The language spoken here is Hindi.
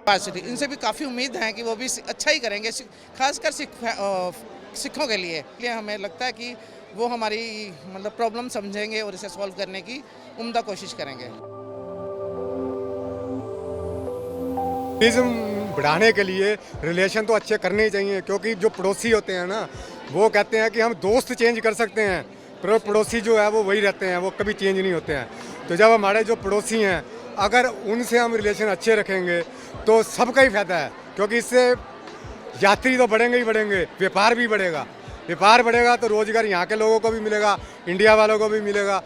पॉजिटिव इनसे भी काफ़ी उम्मीद है कि वो भी अच्छा ही करेंगे, खासकर सिखों के लिए हमें लगता है कि वो हमारी मतलब प्रॉब्लम समझेंगे और इसे सॉल्व करने की उम्दा कोशिश करेंगे। टूरिज्म बढ़ाने के लिए रिलेशन तो अच्छे करने ही चाहिए, क्योंकि जो पड़ोसी होते हैं ना, वो कहते हैं कि हम दोस्त चेंज कर सकते हैं, पर पड़ोसी जो है वो वही रहते हैं, वो कभी चेंज नहीं होते हैं। तो जब हमारे जो पड़ोसी हैं, अगर उनसे हम रिलेशन अच्छे रखेंगे तो सबका ही फायदा है, क्योंकि इससे यात्री तो बढ़ेंगे ही बढ़ेंगे, व्यापार भी बढ़ेगा। व्यापार बढ़ेगा तो रोजगार यहाँ के लोगों को भी मिलेगा, इंडिया वालों को भी मिलेगा।